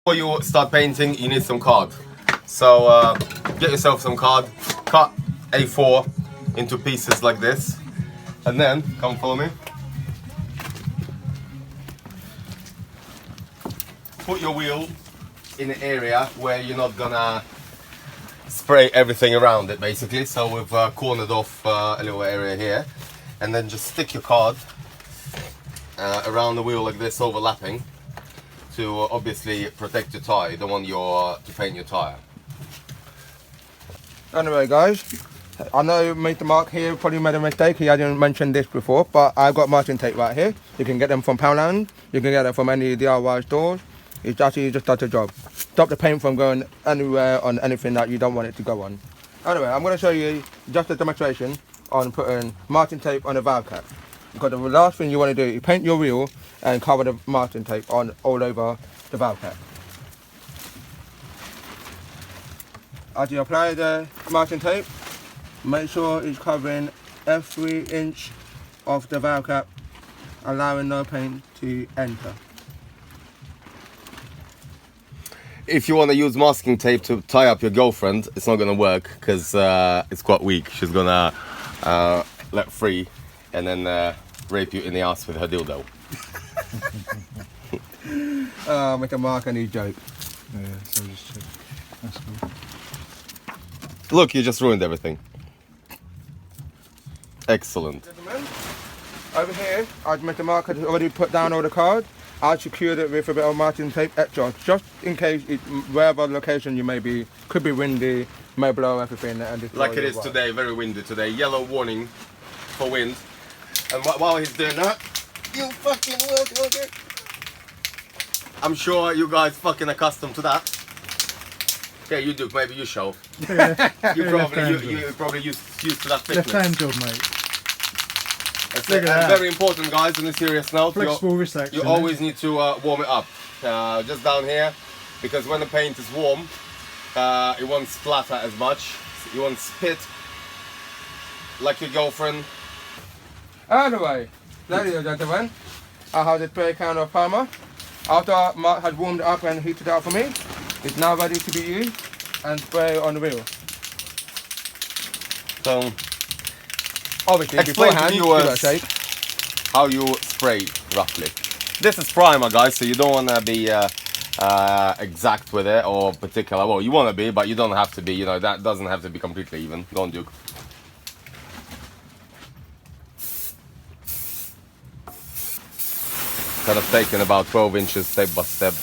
Before you start painting, you need some card. So get yourself some card, cut A4 into pieces like this, and then, come follow me. Put your wheel in an area where you're not gonna spray everything around it, basically. So we've cornered off a little area here, and then just stick your card around the wheel like this, overlapping, to obviously protect your tire. You don't want to paint your tire. Anyway guys, I know Mr. Mark here probably made a mistake. He hadn't mentioned this before, but I've got masking tape right here. You can get them from Poundland, you can get it from any DIY stores. It actually just does the job. Stop the paint from going anywhere on anything that you don't want it to go on. Anyway, I'm going to show you just a demonstration on putting masking tape on a valve cap. Because the last thing you want to do is paint your wheel and cover the masking tape on all over the valve cap. As you apply the masking tape, make sure it's covering every inch of the valve cap, allowing no paint to enter. If you want to use masking tape to tie up your girlfriend, it's not going to work because it's quite weak. She's going to let free and then rape you in the ass with her dildo. Make a mark and you joke. Yeah, so just check. That's cool. Look, you just ruined everything. Excellent. Gentlemen, over here, Mr. Mark had already put down all the cards. I secured it with a bit of masking tape extra, just in case wherever location you may be, could be windy, may blow everything and destroy Like it is today, very windy today. Yellow warning for wind. And while he's doing that, you fucking work. I'm sure you guys fucking accustomed to that. Okay, you do. Maybe you show. You're probably used to that thickness. Left hand job, mate. That's Look at that. Very important, guys. On a serious note, Flexible wrist action. you always need to warm it up. Just down here, because when the paint is warm, it won't splatter as much. You won't spit like your girlfriend. Anyway, ladies and gentlemen, I have the spray can of primer. After Mark had warmed it up and heated it up for me, it's now ready to be used and spray on the wheel. So, Obviously, explain beforehand, to give it a viewers shake. how you spray roughly. This is primer, guys, so you don't want to be exact with it or particular. Well, you want to be, but you don't have to be. You know, that doesn't have to be completely even. Go on, Duke. Kind of taking about 12 inches step by step.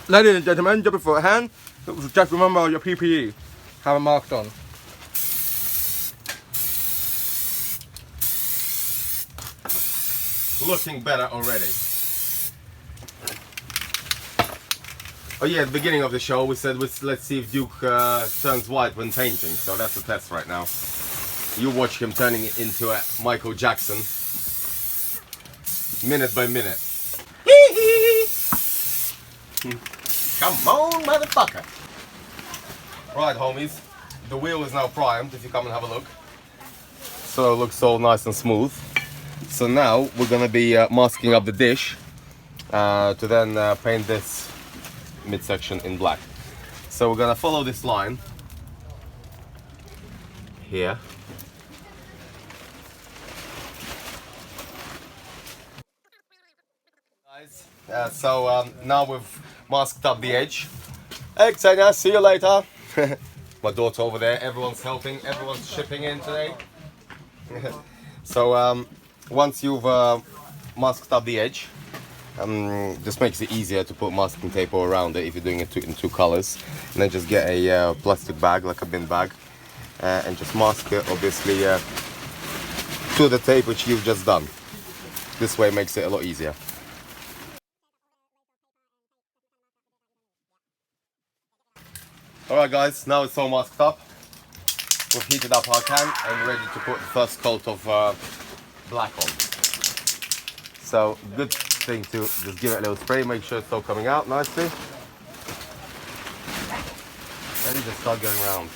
Ladies and gentlemen, just beforehand, just remember your PPE. Have it marked on. Looking better already. Oh yeah, at the beginning of the show we said let's see if Duke turns white when painting, so that's a test right now. You watch him turning it into a Michael Jackson, minute by minute. Come on, motherfucker! Right, homies, the wheel is now primed, if you come and have a look. So it looks all nice and smooth. So now we're gonna be masking up the dish to then paint this midsection in black. So we're gonna follow this line here. Guys, so now we've masked up the edge. Hey Xenia, see you later. My daughter over there, everyone's helping, everyone's shipping in today. So once you've masked up the edge, just makes it easier to put masking tape all around it if you're doing it in two colors. And then just get a plastic bag, like a bin bag, and just mask it, obviously, to the tape which you've just done. This way makes it a lot easier. Alright guys, now it's all masked up. We've heated up our can and ready to put the first coat of black on. So, good thing to just give it a little spray, make sure it's all coming out nicely. Then you just start going around.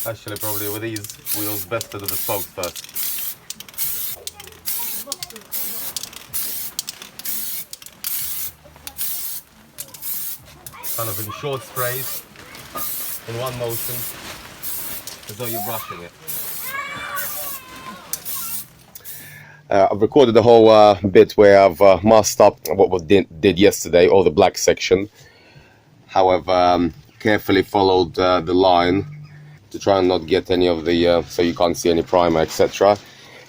Actually, probably with these wheels, best to do the spokes first. Kind of in short sprays, in one motion, as though you're brushing it. I've recorded the whole bit where I've masked up what we did yesterday, or the black section. However, carefully followed the line to try and not get any of the, so you can't see any primer, etc.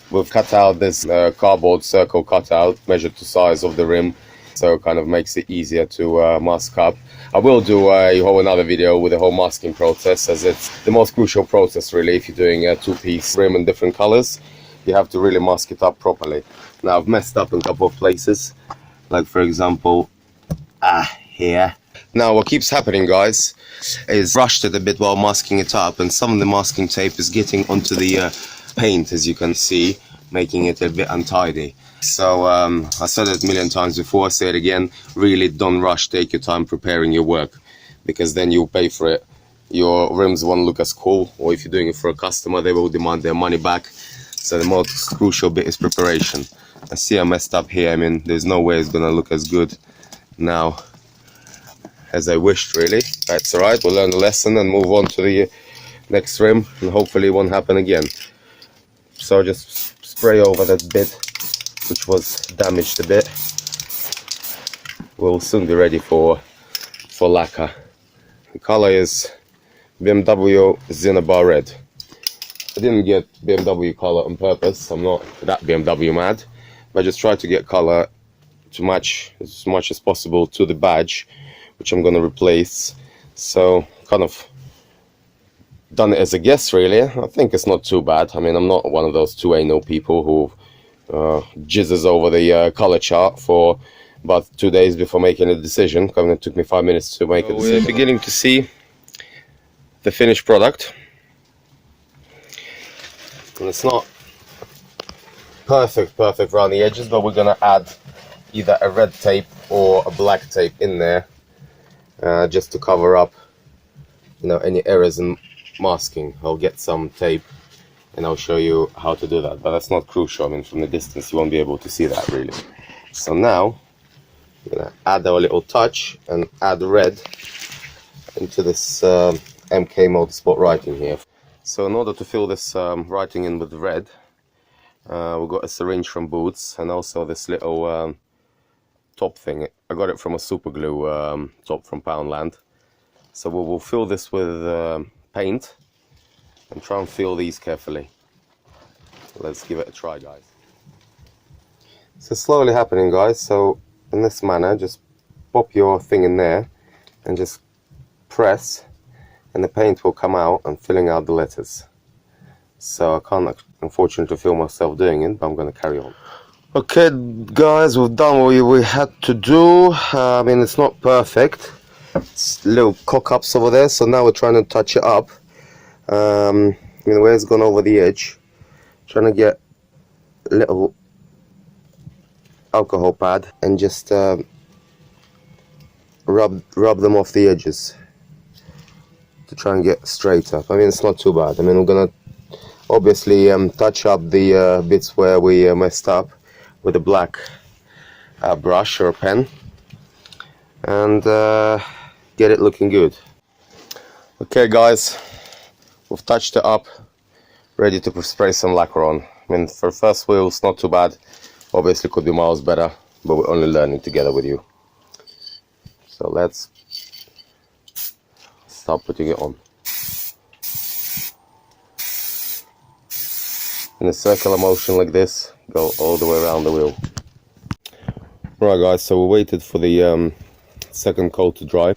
We've cut out this cardboard circle cutout, measured to size of the rim, so it kind of makes it easier to mask up. I will do a whole another video with the whole masking process, as it's the most crucial process really. If you're doing a two-piece rim in different colors, you have to really mask it up properly. Now I've messed up in a couple of places, like for example here. Now what keeps happening, guys, is rushed it a bit while masking it up, and some of the masking tape is getting onto the paint, as you can see, making it a bit untidy. So I said it a million times before, I say it again, really don't rush, take your time preparing your work, because then you'll pay for it. Your rims won't look as cool, or if you're doing it for a customer, they will demand their money back. So the most crucial bit is preparation. I see I messed up here. I mean, there's no way it's gonna look as good now as I wished, really. That's alright, we'll learn the lesson and move on to the next rim, and hopefully it won't happen again. So just spray over that bit which was damaged a bit. We'll soon be ready for lacquer. The color is BMW Cinnabar Red. I didn't get BMW color on purpose, I'm not that BMW mad, but I just tried to get color to match as much as possible to the badge, which I'm going to replace. So kind of done it as a guess, really. I think it's not too bad. I mean, I'm not one of those two anal people who jizzes over the color chart for about 2 days before making a decision. It took me 5 minutes to make a decision. We're beginning to see the finished product, and it's not perfect around the edges, but we're gonna add either a red tape or a black tape in there, just to cover up, you know, any errors in masking. I'll get some tape and I'll show you how to do that, but that's not crucial. I mean, from the distance you won't be able to see that really. So now I'm gonna add our little touch and add red into this MK Motorsport writing here. So in order to fill this writing in with red, we've got a syringe from Boots, and also this little top thing. I got it from a super glue top from Poundland. So we'll fill this with paint and try and fill these carefully. Let's give it a try, guys. So slowly happening, guys. So in this manner, just pop your thing in there and just press, and the paint will come out and filling out the letters. So I can't unfortunately film myself doing it, but I'm going to carry on. Okay guys, we've done what we had to do. I mean, it's not perfect. It's little cock-ups over there, so now we're trying to touch it up. I mean, where it's gone over the edge, trying to get a little alcohol pad and just rub them off the edges to try and get straight up. I mean, it's not too bad. I mean, we're gonna obviously touch up the bits where we messed up with a black brush or a pen, and get it looking good. Okay guys, we've touched it up, ready to spray some lacquer on. I mean, for first wheel it's not too bad. Obviously could be miles better, but we're only learning together with you. So let's start putting it on. In a circular motion like this, go all the way around the wheel. Right guys, so we waited for the second coat to dry.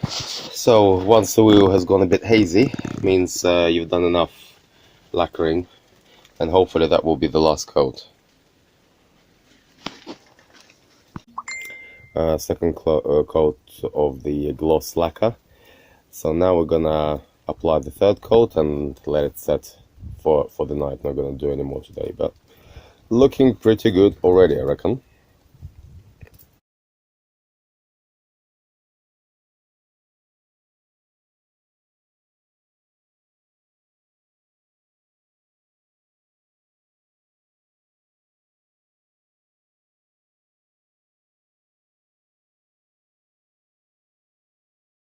So once the wheel has gone a bit hazy, it means you've done enough lacquering, and hopefully that will be the last coat. Second coat of the gloss lacquer. So now we're gonna apply the third coat and let it set for the night. Not gonna do any more today, but looking pretty good already, I reckon.